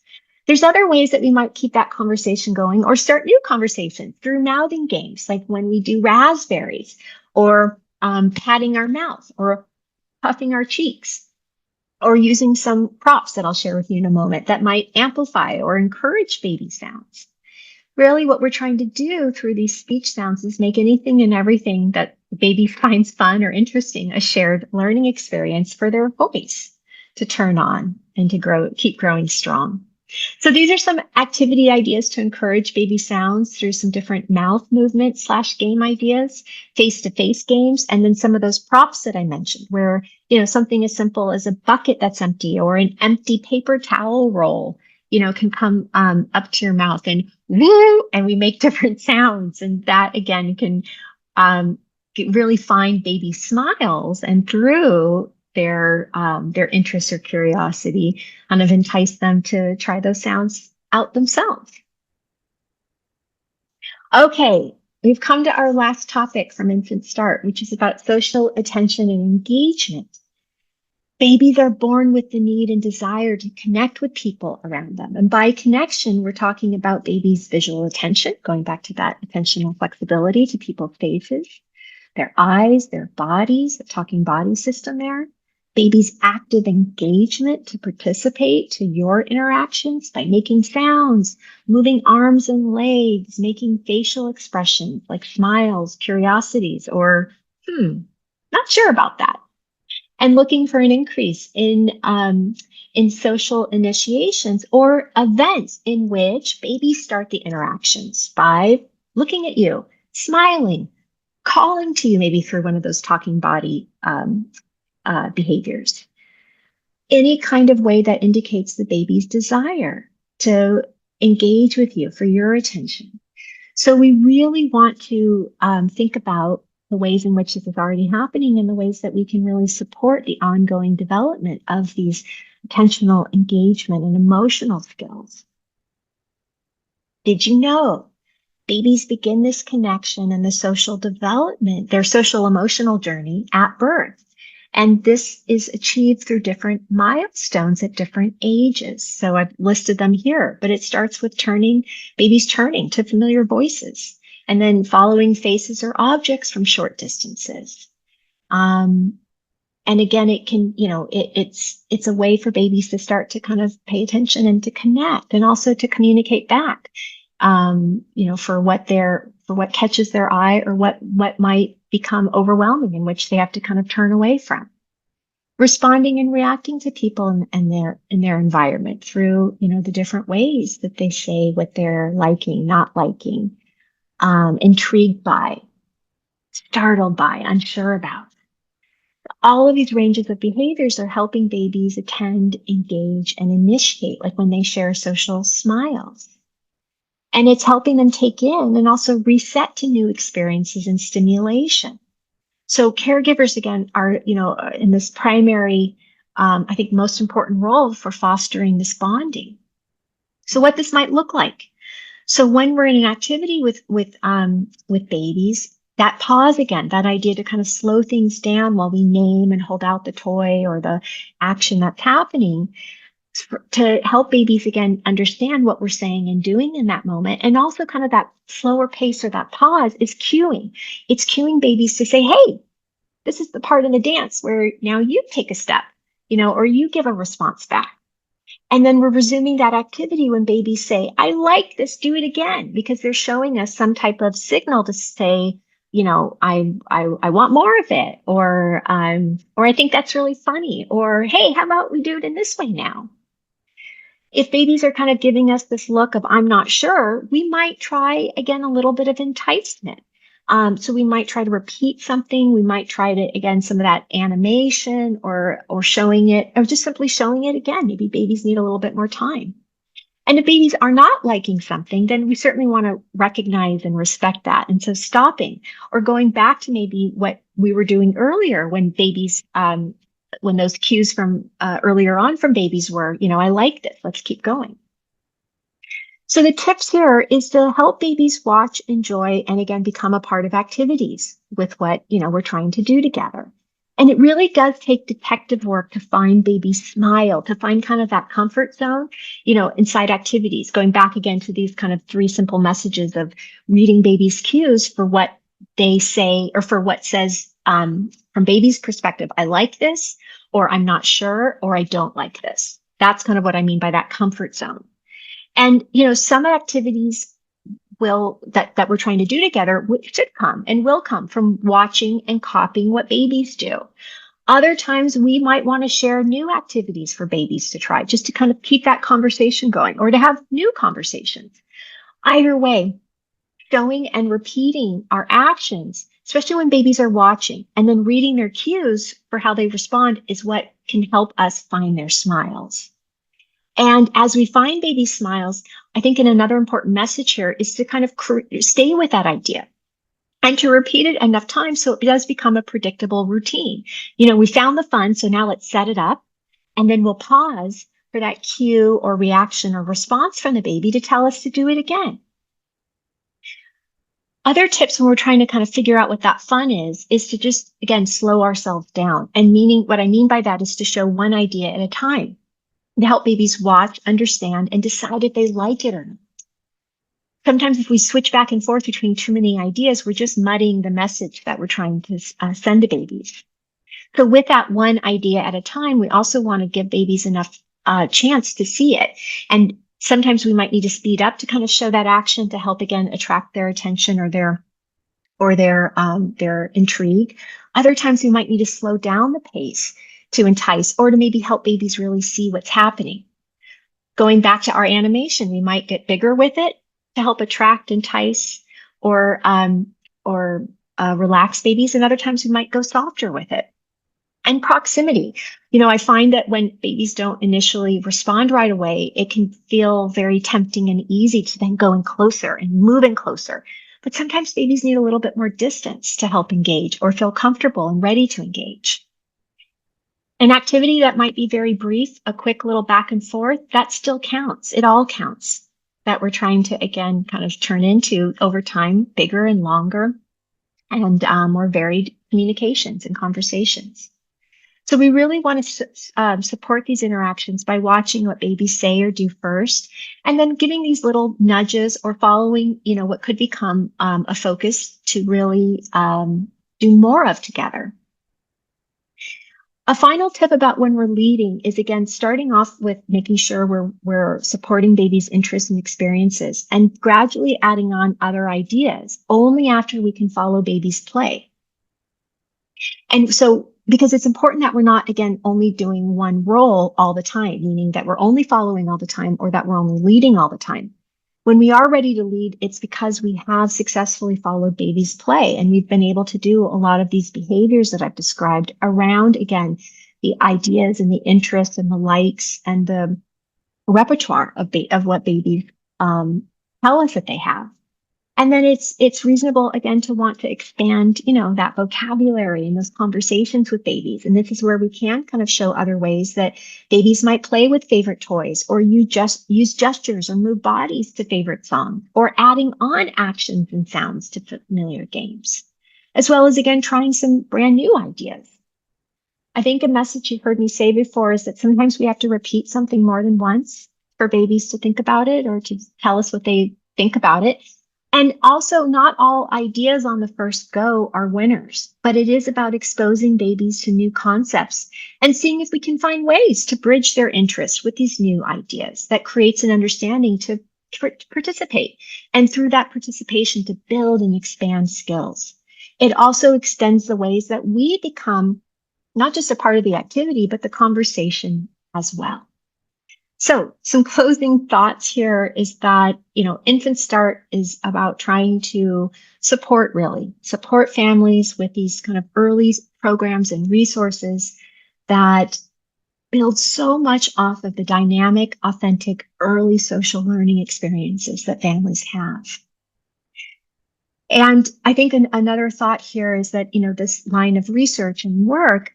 There's other ways that we might keep that conversation going or start new conversations through mouthing games, like when we do raspberries or patting our mouth or puffing our cheeks or using some props that I'll share with you in a moment that might amplify or encourage baby sounds. Really, what we're trying to do through these speech sounds is make anything and everything that the baby finds fun or interesting a shared learning experience for their voice to turn on and to keep growing strong. So these are some activity ideas to encourage baby sounds through some different mouth movement / game ideas, face-to-face games, and then some of those props that I mentioned where, something as simple as a bucket that's empty or an empty paper towel roll, can come up to your mouth and woo, and we make different sounds. And that again can really find baby smiles and through their interest or curiosity, kind of entice them to try those sounds out themselves. Okay, we've come to our last topic from Infant Start, which is about social attention and engagement. Babies are born with the need and desire to connect with people around them. And by connection, we're talking about babies' visual attention, going back to that attentional flexibility to people's faces, their eyes, their bodies, the talking body system there. Babies' active engagement to participate to your interactions by making sounds, moving arms and legs, making facial expressions like smiles, curiosities, or, not sure about that. And looking for an increase in social initiations or events in which babies start the interactions by looking at you, smiling, calling to you maybe through one of those talking body behaviors. Any kind of way that indicates the baby's desire to engage with you for your attention. So we really want to think about the ways in which this is already happening and the ways that we can really support the ongoing development of these attentional engagement and emotional skills. Did you know babies begin this connection and the social development, their social emotional journey at birth? And this is achieved through different milestones at different ages. So I've listed them here, but it starts with babies turning to familiar voices and then following faces or objects from short distances. And again, it can, it's a way for babies to start to kind of pay attention and to connect and also to communicate back, for what catches their eye or what might become overwhelming in which they have to kind of turn away from. Responding and reacting to people in their environment through, the different ways that they say what they're liking, not liking, intrigued by, startled by, unsure about. All of these ranges of behaviors are helping babies attend, engage, and initiate, like when they share social smiles. And it's helping them take in and also reset to new experiences and stimulation. So caregivers, again, are, in this primary, I think, most important role for fostering this bonding. So what this might look like. So when we're in an activity with babies, That pause again, that idea to kind of slow things down while we name and hold out the toy or the action that's happening, to help babies again understand what we're saying and doing in that moment. And also kind of that slower pace or that pause is cueing. It's cueing babies to say, hey, this is the part of the dance where now you take a step, or you give a response back. And then we're resuming that activity when babies say, I like this, do it again, because they're showing us some type of signal to say, I want more of it, or I think that's really funny, or hey, how about we do it in this way now? If babies are kind of giving us this look of I'm not sure, we might try again a little bit of enticement. So we might try to repeat something. We might try to, again, some of that animation or showing it, or just simply showing it again. Maybe babies need a little bit more time. And if babies are not liking something, then we certainly want to recognize and respect that. And so stopping or going back to maybe what we were doing earlier when babies, when those cues from earlier on from babies were, I like this, let's keep going. So the tips here is to help babies watch, enjoy, and again, become a part of activities with what, we're trying to do together. And it really does take detective work to find babies smile, to find kind of that comfort zone, inside activities, going back again to these kind of 3 simple messages of reading babies' cues for what they say or for what says from baby's perspective, I like this, or I'm not sure, or I don't like this. That's kind of what I mean by that comfort zone. And, some activities that we're trying to do together should come and will come from watching and copying what babies do. Other times we might want to share new activities for babies to try, just to kind of keep that conversation going or to have new conversations. Either way, showing and repeating our actions, especially when babies are watching, and then reading their cues for how they respond is what can help us find their smiles. And as we find baby smiles, I think another important message here is to kind of stay with that idea and to repeat it enough times so it does become a predictable routine. We found the fun, so now let's set it up, and then we'll pause for that cue or reaction or response from the baby to tell us to do it again. Other tips when we're trying to kind of figure out what that fun is to just, again, slow ourselves down. And what I mean by that is to show one idea at a time, to help babies watch, understand, and decide if they like it or not. Sometimes if we switch back and forth between too many ideas, we're just muddying the message that we're trying to send to babies. So with that one idea at a time, we also want to give babies enough chance to see it. And sometimes we might need to speed up to kind of show that action to help, again, attract their attention or their intrigue. Other times we might need to slow down the pace to entice or to maybe help babies really see what's happening. Going back to our animation, we might get bigger with it to help attract, entice, or relax babies. And other times we might go softer with it. And proximity. I find that when babies don't initially respond right away, it can feel very tempting and easy to then go in closer and move in closer. But sometimes babies need a little bit more distance to help engage or feel comfortable and ready to engage. An activity that might be very brief, a quick little back and forth, that still counts. It all counts, that we're trying to, again, kind of turn into over time, bigger and longer and more varied communications and conversations. So we really want to support these interactions by watching what babies say or do first, and then giving these little nudges or following, what could become a focus to really do more of together. A final tip about when we're leading is, again, starting off with making sure we're supporting babies' interests and experiences and gradually adding on other ideas only after we can follow babies' play. And so, because it's important that we're not, again, only doing one role all the time, meaning that we're only following all the time or that we're only leading all the time. When we are ready to lead, it's because we have successfully followed baby's play, and we've been able to do a lot of these behaviors that I've described around, again, the ideas and the interests and the likes and the repertoire of what babies tell us that they have. And then it's reasonable, again, to want to expand, that vocabulary and those conversations with babies. And this is where we can kind of show other ways that babies might play with favorite toys, or you just use gestures or move bodies to favorite songs, or adding on actions and sounds to familiar games. as well as, again, trying some brand new ideas. I think a message you've heard me say before is that sometimes we have to repeat something more than once for babies to think about it or to tell us what they think about it. And also, not all ideas on the first go are winners, but it is about exposing babies to new concepts and seeing if we can find ways to bridge their interest with these new ideas that creates an understanding to participate, and through that participation to build and expand skills. It also extends the ways that we become not just a part of the activity, but the conversation as well. So some closing thoughts here is that, Infant Start is about trying to support families with these kind of early programs and resources that build so much off of the dynamic, authentic, early social learning experiences that families have. And I think another thought here is that, this line of research and work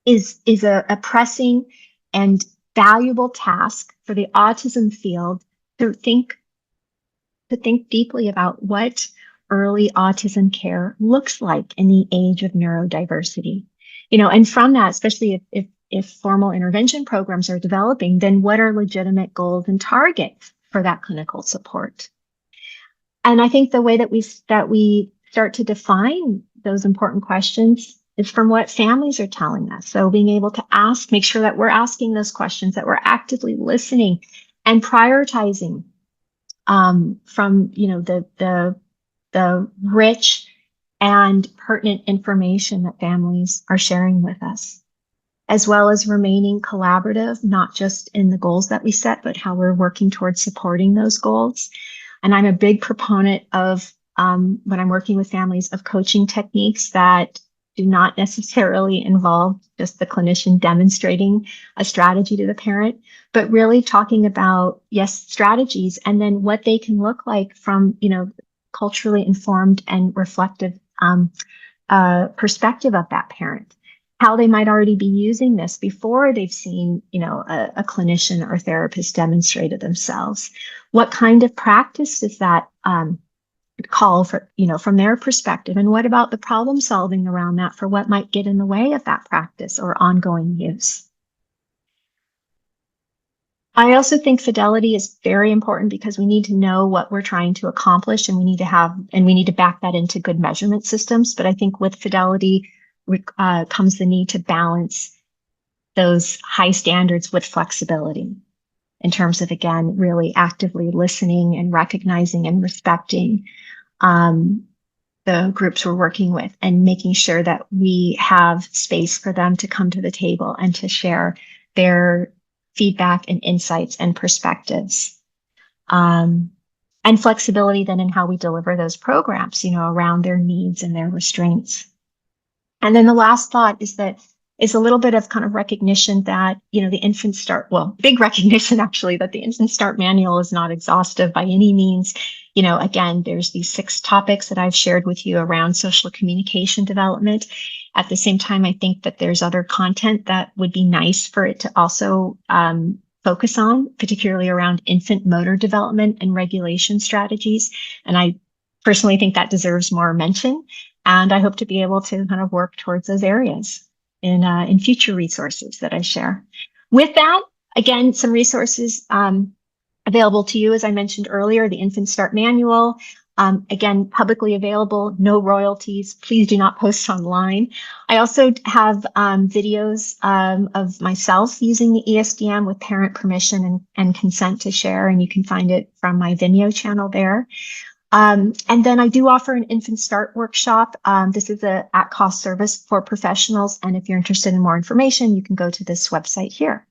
is a pressing and valuable task for the autism field to think deeply about what early autism care looks like in the age of neurodiversity. And from that, especially if formal intervention programs are developing, then what are legitimate goals and targets for that clinical support? And I think the way that we start to define those important questions is from what families are telling us. So being able to make sure that we're asking those questions, that we're actively listening and prioritizing from the rich and pertinent information that families are sharing with us, as well as remaining collaborative, not just in the goals that we set, but how we're working towards supporting those goals. And I'm a big proponent of, when I'm working with families, of coaching techniques that do not necessarily involve just the clinician demonstrating a strategy to the parent, but really talking about, yes, strategies, and then what they can look like from, culturally informed and reflective perspective of that parent, how they might already be using this before they've seen, a clinician or therapist demonstrate it themselves. What kind of practice does that call for, from their perspective? And what about the problem solving around that for what might get in the way of that practice or ongoing use? I also think fidelity is very important because we need to know what we're trying to accomplish, and we need to back that into good measurement systems. But I think with fidelity comes the need to balance those high standards with flexibility in terms of, again, really actively listening and recognizing and respecting the groups we're working with, and making sure that we have space for them to come to the table and to share their feedback and insights and perspectives. And flexibility then in how we deliver those programs, around their needs and their restraints. And then the last thought is a little bit of kind of recognition that, the Infant Start, big recognition actually, that the Infant Start manual is not exhaustive by any means. Again, there's these 6 topics that I've shared with you around social communication development. At the same time, I think that there's other content that would be nice for it to also focus on, particularly around infant motor development and regulation strategies. And I personally think that deserves more mention. And I hope to be able to kind of work towards those areas in future resources that I share. With that, again, some resources available to you, as I mentioned earlier, the Infant Start Manual, again, publicly available, no royalties. Please do not post online. I also have videos of myself using the ESDM with parent permission and consent to share, and you can find it from my Vimeo channel there. And then I do offer an Infant Start workshop. This is a at-cost service for professionals, and if you're interested in more information, you can go to this website here.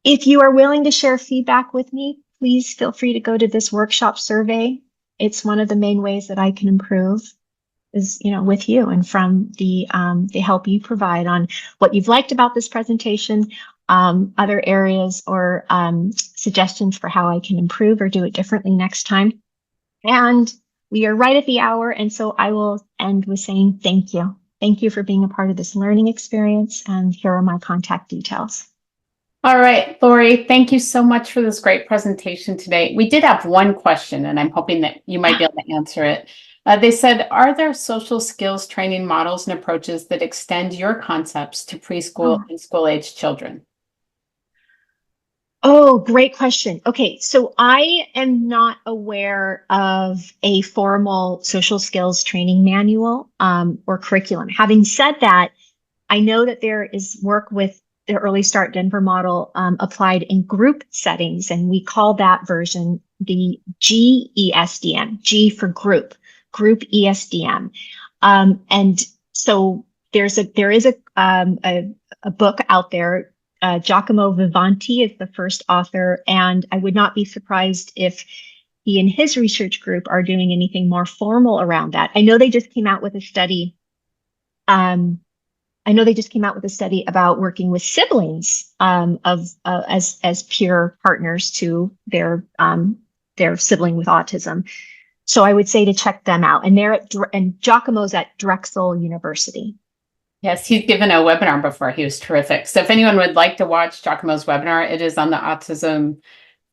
If you are willing to share feedback with me, please feel free to go to this workshop survey. It's one of the main ways that I can improve is, with you, and from the help you provide on what you've liked about this presentation, other areas or suggestions for how I can improve or do it differently next time. And we are right at the hour, and so I will end with saying thank you. Thank you for being a part of this learning experience, and here are my contact details. All right, Laurie, thank you so much for this great presentation today. We did have one question, and I'm hoping that you might be able to answer it. They said, are there social skills training models and approaches that extend your concepts to preschool and school-age children? Oh, great question. Okay, so I am not aware of a formal social skills training manual or curriculum. Having said that, I know that there is work with the Early Start Denver model applied in group settings, and we call that version the GESDM, G for group ESDM. And so there is a book out there. Giacomo Vivanti is the first author, and I would not be surprised if he and his research group are doing anything more formal around that. I know they just came out with a study. I know they just came out with a study about working with siblings of as peer partners to their sibling with autism. So I would say to check them out. And and Giacomo's at Drexel University. Yes, he's given a webinar before. He was terrific. So if anyone would like to watch Giacomo's webinar, it is on the Autism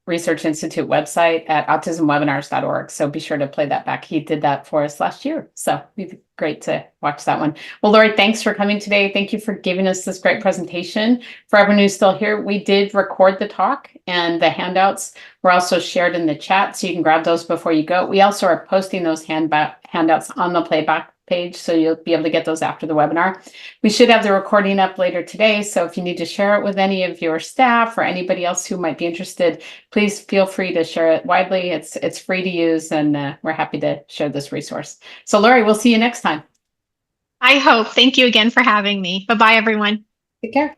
Research Institute website at autismwebinars.org. So be sure to play that back. He did that for us last year. So it'd be great to watch that one. Well, Laurie, thanks for coming today. Thank you for giving us this great presentation. For everyone who's still here, we did record the talk, and the handouts were also shared in the chat, so you can grab those before you go. We also are posting those handouts on the playback page, so you'll be able to get those after the webinar. We should have the recording up later today, so if you need to share it with any of your staff or anybody else who might be interested, please feel free to share it widely. It's free to use, and we're happy to share this resource. So Laurie, we'll see you next time. I hope. Thank you again for having me. Bye-bye, everyone. Take care.